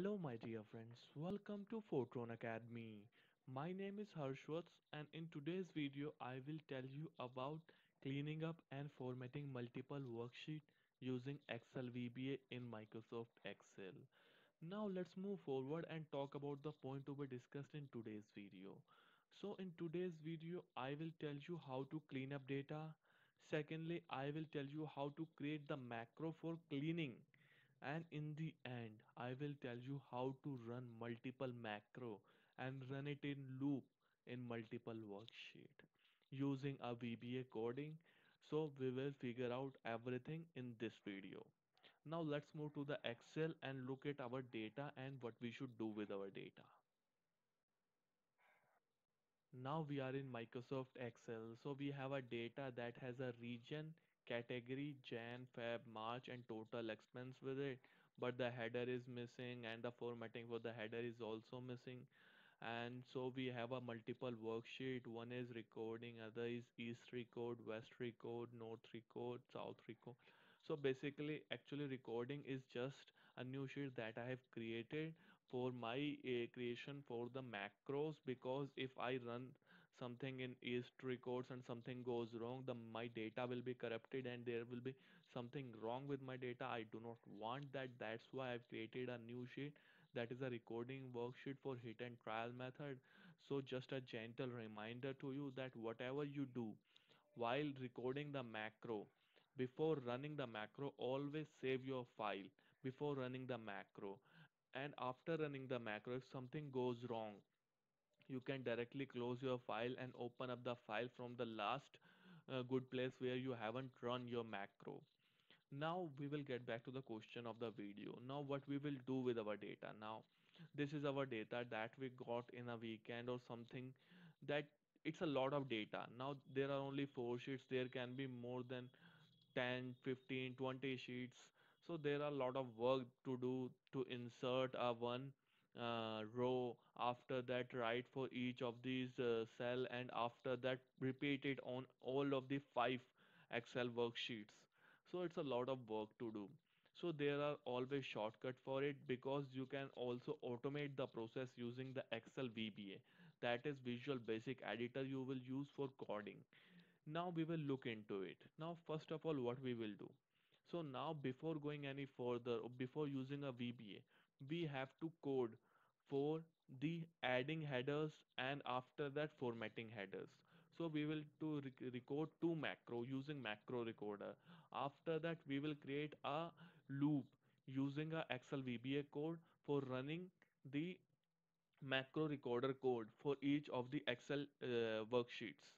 Hello, my dear friends. Welcome to Fortron Academy. My name is Harshwat, and in today's video, I will tell you about cleaning up and formatting multiple worksheets using Excel VBA in Microsoft Excel. Now, let's move forward and talk about the point to be discussed in today's video. So, in today's video, I will tell you how to clean up data. Secondly, I will tell you how to create the macro for cleaning, and in the end, I will tell you how to run multiple macro and run it in loop in multiple worksheet using a VBA coding. So we will figure out everything in this video. Now let's move to the Excel and look at our data and what we should do with our data. Now we are in Microsoft Excel. So we have a data that has a region, category, Jan, Feb, March, and total expense with it. But the header is missing and the formatting for the header is also missing. And so we have a multiple worksheet. One is recording, other is East record, West record, North record, South record. So basically, actually recording is just a new sheet that I have created for my creation for the macros, because if I run something in East records and something goes wrong, the my data will be corrupted and there will be something wrong with my data. I do not want that. That's why I've created a new sheet that is a recording worksheet for hit and trial method. So just a gentle reminder to you that whatever you do while recording the macro, before running the macro, always save your file before running the macro. And after running the macro, if something goes wrong, you can directly close your file and open up the file from the last good place where you haven't run your macro. Now we will get back to the question of the video. Now what we will do with our data. Now this is our data that we got in a weekend or something, that it's a lot of data. Now there are only four sheets. There can be more than 10, 15, 20 sheets. So there are a lot of work to do to insert a one row. After that, write for each of these cell, and after that, repeat it on all of the five Excel worksheets. So it's a lot of work to do. So there are always shortcut for it, because you can also automate the process using the Excel VBA, that is Visual Basic Editor you will use for coding. Now we will look into it. Now first of all, what we will do, so now before going any further or before using a VBA, we have to code for the adding headers and after that formatting headers. So we will to record two macro using macro recorder. After that we will create a loop using a Excel VBA code for running the macro recorder code for each of the Excel worksheets.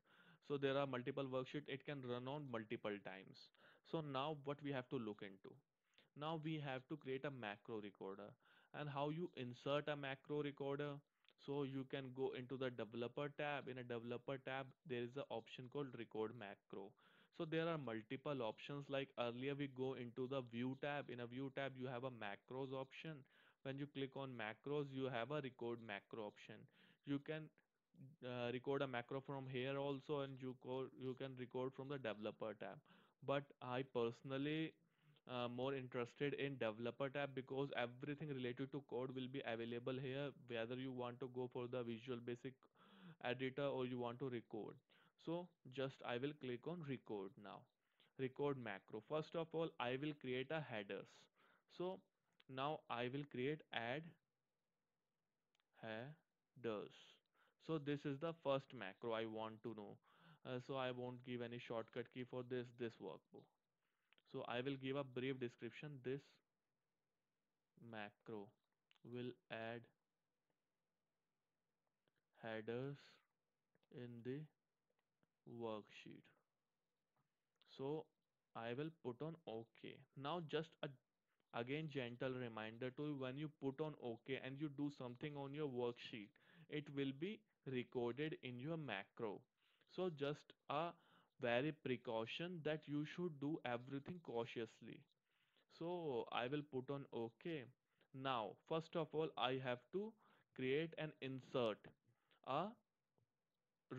So there are multiple worksheets, it can run on multiple times. So now what we have to look into. Now we have to create a macro recorder, and how you insert a macro recorder. So you can go into the developer tab. In a developer tab, there is an option called record macro. So there are multiple options. Like earlier we go into the view tab. In a view tab, you have a macros option. When you click on macros, you have a record macro option. You can record a macro from here also, and you can record from the developer tab. But I personally more interested in developer tab, because everything related to code will be available here, whether you want to go for the Visual Basic Editor or you want to record. So just I will click on record now. Record macro. First of all, I will create a headers. So now I will create add headers. So this is the first macro I want to know. So I won't give any shortcut key for this workbook. So I will give a brief description. This macro will add headers in the worksheet. So I will put on OK. Now just a again gentle reminder to you, when you put on OK and you do something on your worksheet, it will be recorded in your macro. So just a very precaution that you should do everything cautiously. So I will put on OK. Now, first of all, I have to create and insert a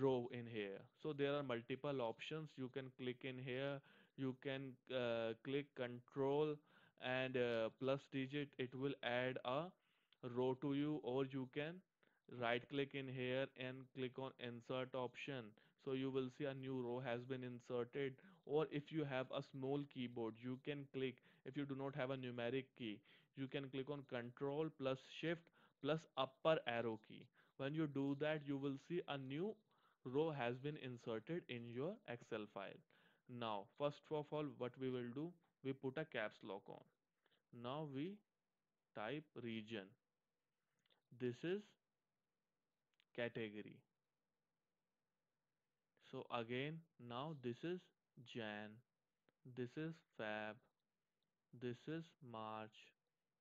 row in here. So there are multiple options. You can click in here. You can click control and plus digit. It will add a row to you, or you can right click in here and click on insert option, so you will see a new row has been inserted. Or if you have a small keyboard, you can click, if you do not have a numeric key, you can click on control plus shift plus upper arrow key. When you do that, you will see a new row has been inserted in your Excel file. Now first of all, what we will do, we put a caps lock on. Now we type region. This is category. So again, now this is Jan, this is Feb, this is March,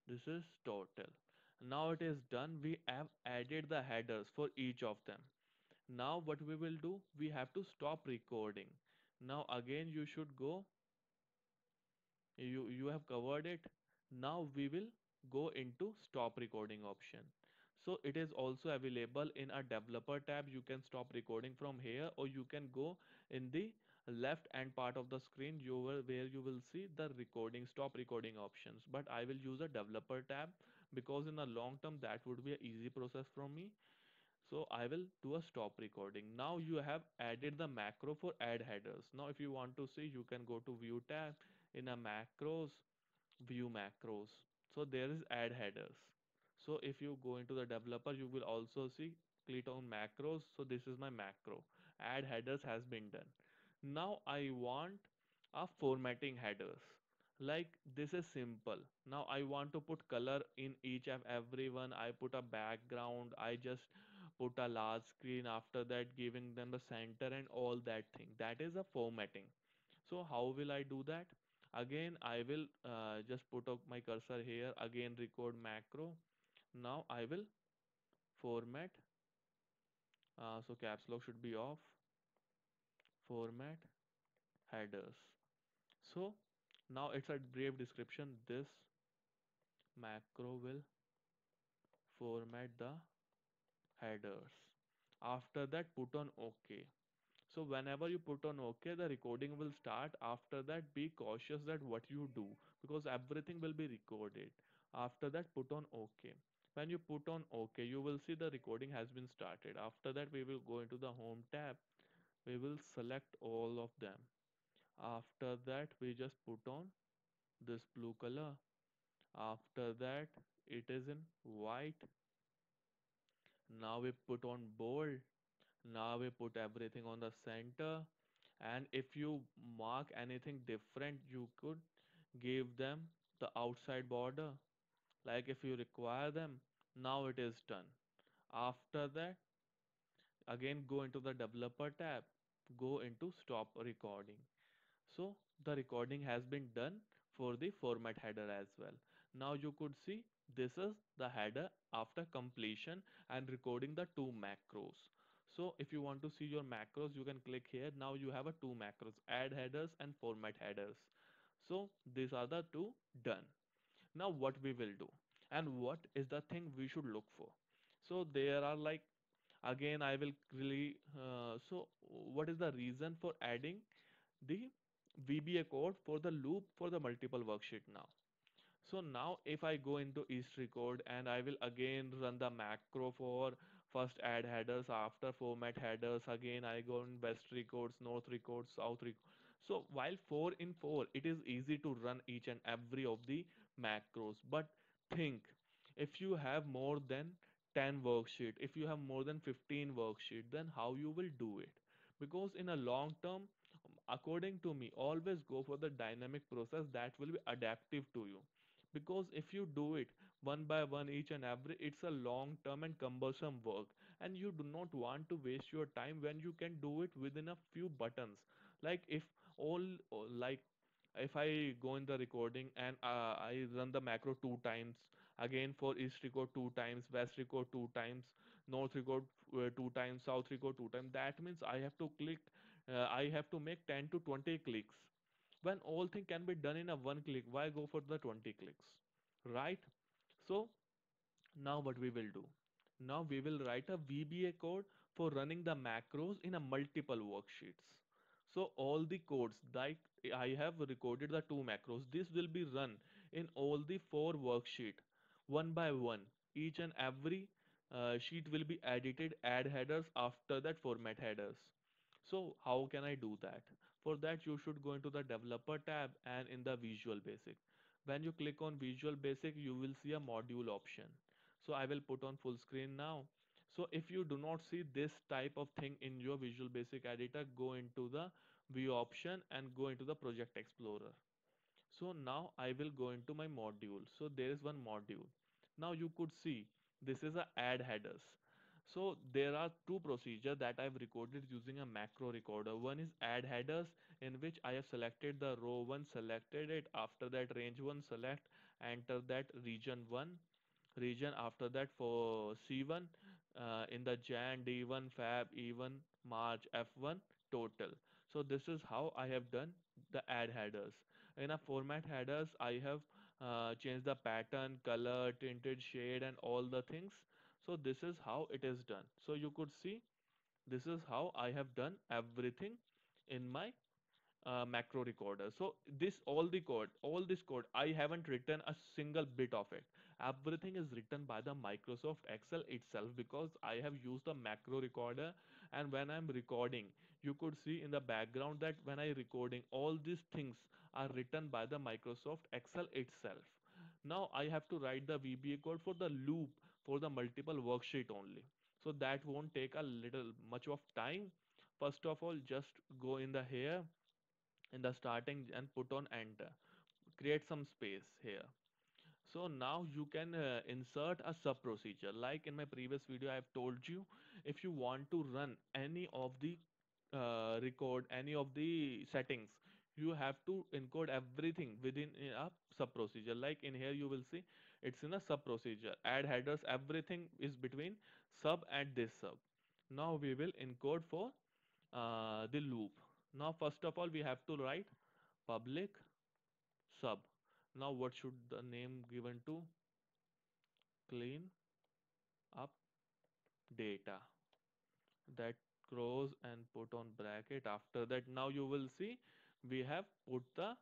this is total. Now it is done. We have added the headers for each of them. Now what we will do, we have to stop recording. Now again you should go, you have covered it. Now we will go into stop recording option. So it is also available in a developer tab. You can stop recording from here, or you can go in the left hand part of the screen, where you will see the recording, stop recording options. But I will use a developer tab because in the long term that would be an easy process for me. So I will do a stop recording. Now you have added the macro for add headers. Now if you want to see, you can go to view tab, in a macros, view macros. So there is add headers. So if you go into the developer, you will also see, click on macros. So this is my macro. Add headers has been done. Now I want a formatting headers. Like this is simple. Now I want to put color in each of every one. I put a background. I just put a large screen, after that giving them the center and all that thing. That is a formatting. So how will I do that? Again, I will just put up my cursor here, again record macro. Now I will format, so caps lock should be off, format headers. So now it's a brief description. This macro will format the headers. After that, put on OK. So whenever you put on OK, the recording will start. After that, be cautious that what you do, because everything will be recorded. After that, put on OK. When you put on OK, you will see the recording has been started. After that, we will go into the home tab. We will select all of them. After that, we just put on this blue color. After that, it is in white. Now we put on bold. Now we put everything on the center. And if you mark anything different, you could give them the outside border. Like if you require them, now it is done. After that, again go into the developer tab, go into stop recording. So the recording has been done for the format header as well. Now you could see this is the header after completion and recording the two macros. So if you want to see your macros, you can click here. Now you have a two macros, add headers and format headers. So these are the two done. Now what we will do, and what is the thing we should look for? So there are like, again I will really so what is the reason for adding the VBA code for the loop for the multiple worksheet now? So now if I go into east record and I will again run the macro for first add headers, after format headers, again I go in west records, north records, south records. So while 4 in 4, it is easy to run each and every of the macros. But think, if you have more than 10 worksheet, if you have more than 15 worksheet, then how you will do it? Because in a long term, according to me, always go for the dynamic process that will be adaptive to you. Because if you do it one by one each and every, it's a long term and cumbersome work, and you do not want to waste your time when you can do it within a few buttons. Like if like if I go in the recording and I run the macro two times, again for east record two times, west record two times, north record two times, south record two times, that means I have to click, I have to make 10 to 20 clicks. When all thing can be done in a one click, why go for the 20 clicks, right? So now what we will do, now we will write a VBA code for running the macros in a multiple worksheets. So all the codes that I have recorded, the two macros, this will be run in all the four worksheet one by one. Each and every sheet will be edited add headers after that format headers. So how can I do that? For that you should go into the developer tab and in the Visual Basic. When you click on Visual Basic, you will see a module option. So I will put on full screen now. So if you do not see this type of thing in your Visual Basic editor, go into the view option and go into the project explorer. So now I will go into my module. So there is one module. Now you could see this is a add headers. So there are two procedures that I've recorded using a macro recorder. One is add headers, in which I have selected the row one, selected it. After that range one, select, enter that region one region. After that for C1 in the Jan, D1, Fab, E1, March, F1 total. So this is how I have done the add headers. In a format headers, I have changed the pattern, color, tinted shade and all the things. So this is how it is done. So you could see this is how I have done everything in my macro recorder. So this all this code, I haven't written a single bit of it. Everything is written by the Microsoft Excel itself because I have used the macro recorder. And when I'm recording, you could see in the background that when I recording, all these things are written by the Microsoft Excel itself. Now I have to write the VBA code for the loop for the multiple worksheet only. So that won't take a little much of time. First of all, just go in the here in the starting and put on enter, create some space here. So now you can insert a sub procedure. Like in my previous video I have told you, if you want to run any of the record any of the settings, you have to encode everything within a sub procedure. Like in here you will see it's in a sub procedure, add headers, everything is between sub and this sub. Now we will encode for the loop. Now first of all we have to write public sub. Now what should the name given to? Clean up data. That close and put on bracket. After that, now you will see we have put the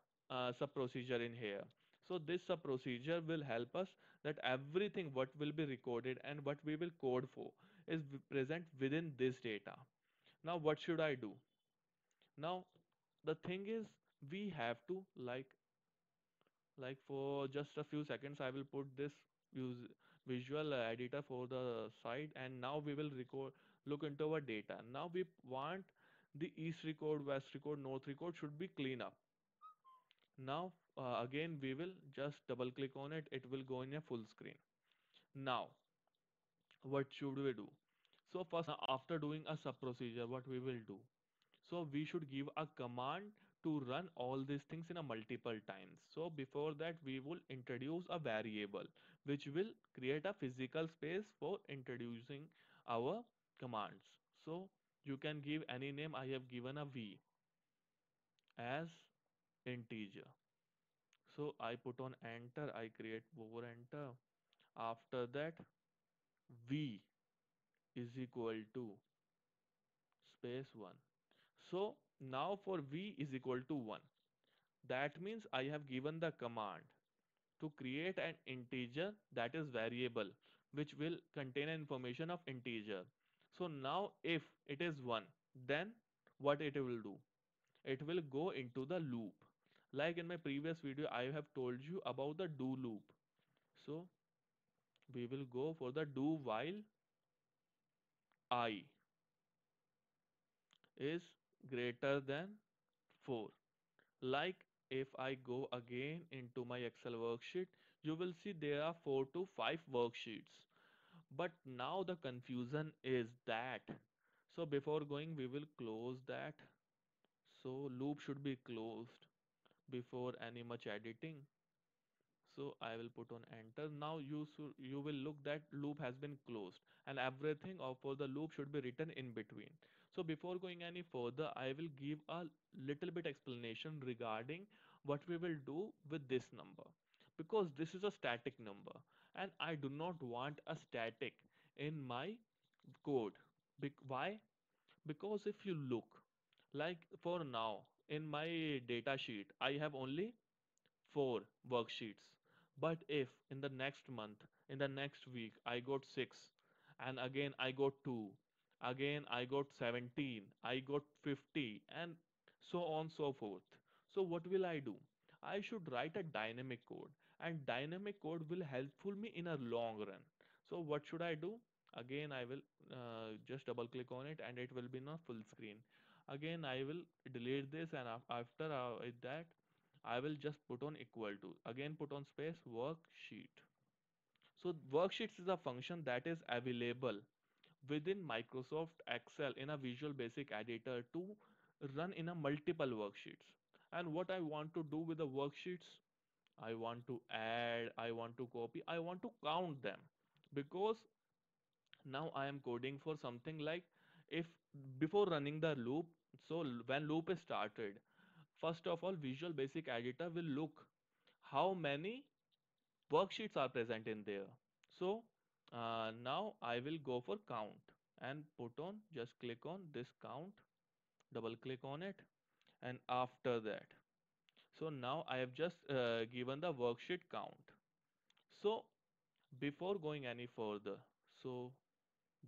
sub procedure in here. So this sub procedure will help us that everything what will be recorded and what we will code for is present within this data. Now what should I do? Now the thing is we have to like for just a few seconds I will put this use visual editor for the site, and now we will record look into our data. Now we want the east record, west record, north record should be clean up. Now again we will just double click on it, it will go in a full screen. Now what should we do? So first, after doing a sub procedure, what we will do, so we should give a command to run all these things in a multiple times. So before that we will introduce a variable which will create a physical space for introducing our commands. So you can give any name. I have given a v as integer. So I put on enter, I create over enter. After that v is equal to space 1. So now for v is equal to 1. That means I have given the command to create an integer that is variable which will contain information of integer. So now if it is 1, then what it will do? It will go into the loop. Like in my previous video, I have told you about the do loop. So we will go for the do while I is greater than 4. Like if I go again into my Excel worksheet, you will see there are 4 to 5 worksheets. But now the confusion is that. So before going, we will close that. So loop should be closed before any much editing. So I will put on enter. Now you will look that loop has been closed and everything of for the loop should be written in between. So before going any further, I will give a little bit explanation regarding what we will do with this number, because this is a static number and I do not want a static in my code. Why? Because if you look, like for now in my data sheet I have only 4 worksheets, But if in the next month, in the next week, I got 6, and again I got 2, again I got 17, I got 50, and so on so forth. So what will I do? I should write a dynamic code, and dynamic code will helpful me in a long run. So what should I do? Again, I will just double click on it, and it will be in a full screen. Again, I will delete this, and after that, I will just put on equal to, again put on space worksheet. So worksheets is a function that is available within Microsoft Excel in a Visual Basic Editor to run in a multiple worksheets. And what I want to do with the worksheets, I want to add, I want to copy, I want to count them, because now I am coding for something like, if before running the loop, so when loop is started, first of all Visual Basic Editor will look how many worksheets are present in there. So now I will go for count and put on, just click on this count, double click on it, and after that, so now I have just given the worksheet count. So before going any further, so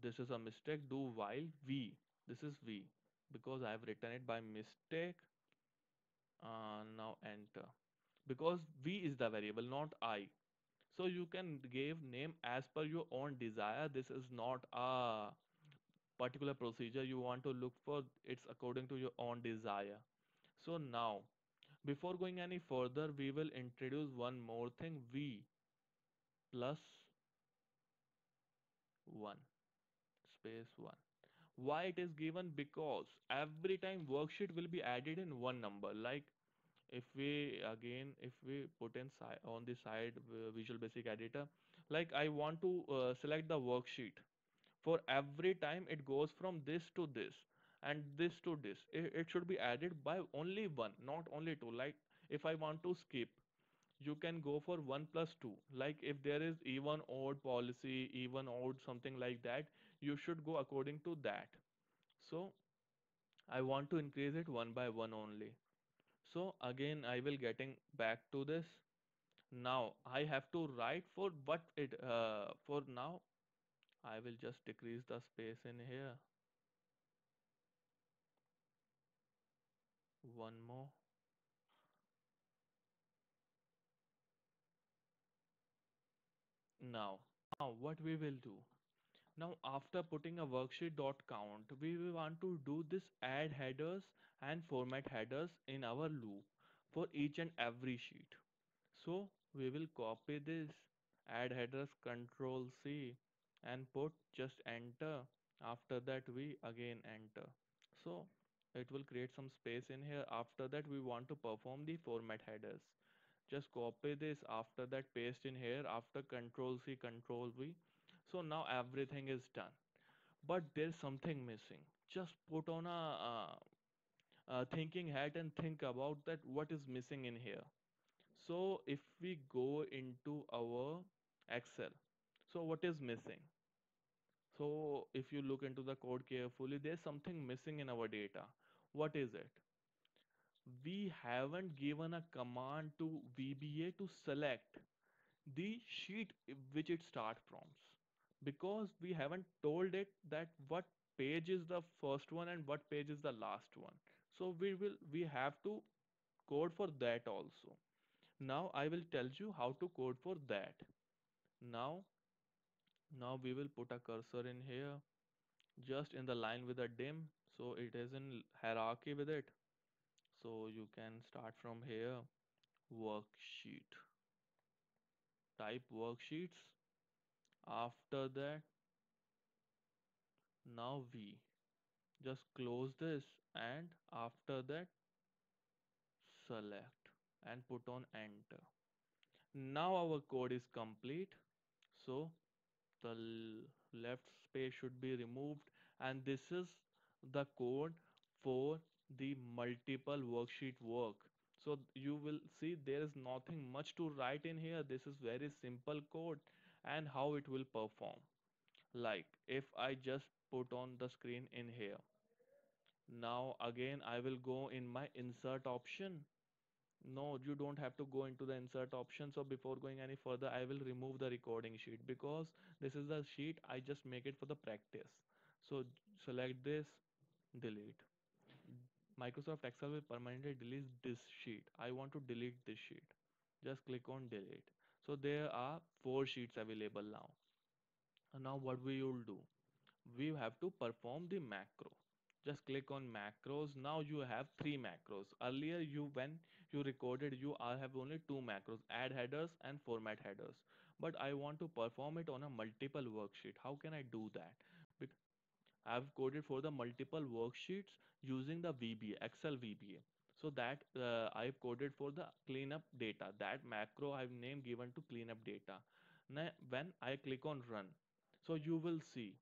this is a mistake, do while v, this is v, because I have written it by mistake. Now enter, because v is the variable, not I. So you can give name as per your own desire. This is not a particular procedure you want to look for. It's according to your own desire. So now, before going any further, we will introduce one more thing, v plus 1 space 1. Why it is given? Because every time worksheet will be added in one number. Like if we again, if we put in on the side Visual Basic Editor, like I want to select the worksheet, for every time it goes from this to this and this to this, it should be added by only one, not only two. Like if I want to skip, you can go for 1 plus 2. Like if there is even odd policy, even odd something like that, you should go according to that. So I want to increase it one by one only. So again, I will getting back to this. Now I have to write for what it for now. I will just decrease the space in here. One more. Now, now what we will do? Now after putting a worksheet dot count, we will want to do this add headers and format headers in our loop for each and every sheet. So we will copy this add headers, control C, and put, just enter. After that we again enter. So it will create some space in here. After that we want to perform the format headers. Just copy this, after that paste in here, after control C, control V. So now everything is done. But there's something missing. Just put on a thinking hat and think about that what is missing in here. So if we go into our Excel, so what is missing? So if you look into the code carefully, there's something missing in our data. What is it? We haven't given a command to VBA to select the sheet which it start from, because we haven't told it that what page is the first one and what page is the last one. So we have to code for that also. Now I will tell you how to code for that. Now now we will put a cursor in here, just in the line with a dim, so it is in hierarchy with it. So you can start from here, worksheet, type worksheets. After that, now we just close this, and after that select and put on enter. Now our code is complete. So the left space should be removed, and this is the code for the multiple worksheet work. So you will see there is nothing much to write in here. This is very simple code, and how it will perform. Like if I just put on the screen in here, now again I will go in my insert option. No, you don't have to go into the insert option. So before going any further, I will remove the recording sheet because this is the sheet I just make it for the practice. So select this, delete. Microsoft Excel will permanently delete this sheet. I want to delete this sheet. Just click on delete. So there are four sheets available now. And now what we will do? We have to perform the macro. Just click on macros. Now you have three macros. Earlier you when you recorded you are have only two macros, add headers and format headers. But I want to perform it on a multiple worksheet. How can I do that? I've coded for the multiple worksheets using the VBA, Excel VBA. So that I've coded for the cleanup data. That macro I've named given to cleanup data. Now, when I click on run, so you will see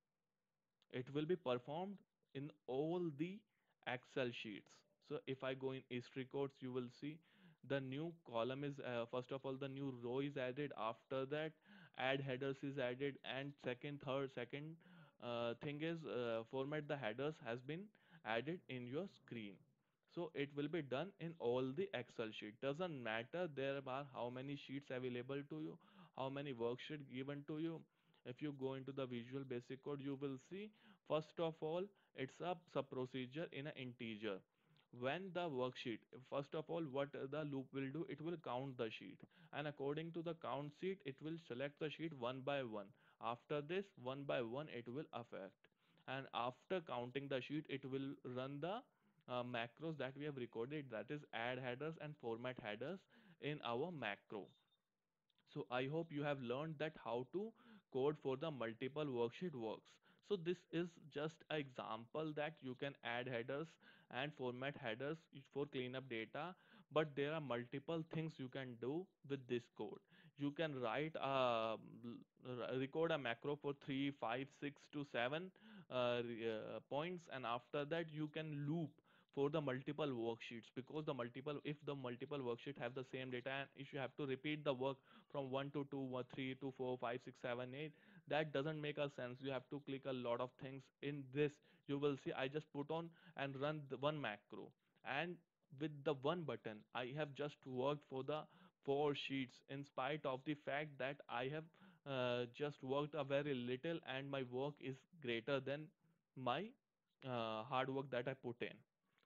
it will be performed in all the Excel sheets. So if I go in history codes, you will see the new column is first of all the new row is added. After that, add headers is added, and second thing is format the headers has been added in your screen. So it will be done in all the Excel sheet. Doesn't matter there are how many sheets available to you, how many worksheet given to you. If you go into the Visual Basic Code, you will see first of all it's a sub procedure in an integer. When the worksheet, first of all, what the loop will do, it will count the sheet, and according to the count sheet, it will select the sheet one by one. After this, one by one, it will affect, and after counting the sheet, it will run the macros that we have recorded, that is add headers and format headers in our macro. So I hope you have learned that how to code for the multiple worksheet works. So this is just an example that you can add headers and format headers for cleanup data, but there are multiple things you can do with this code. You can write record a macro for 3, 5, 6 to 7 points, and after that you can loop for the multiple worksheets, because the multiple if the multiple worksheet have the same data, and if you have to repeat the work from 1 to 2 or 3 to 4 5 6 7 8, that doesn't make a sense. You have to click a lot of things. In this you will see I just put on and run the one macro, and with the one button I have just worked for the four sheets, in spite of the fact that I have just worked a very little and my work is greater than my hard work that I put in.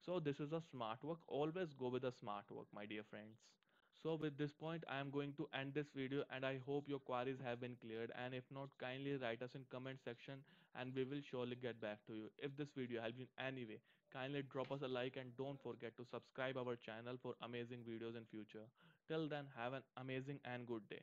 So this is a smart work. Always go with a smart work, my dear friends. So with this point, I am going to end this video, and I hope your queries have been cleared. And if not, kindly write us in comment section and we will surely get back to you. If this video helped you in any way, kindly drop us a like and don't forget to subscribe our channel for amazing videos in future. Till then, have an amazing and good day.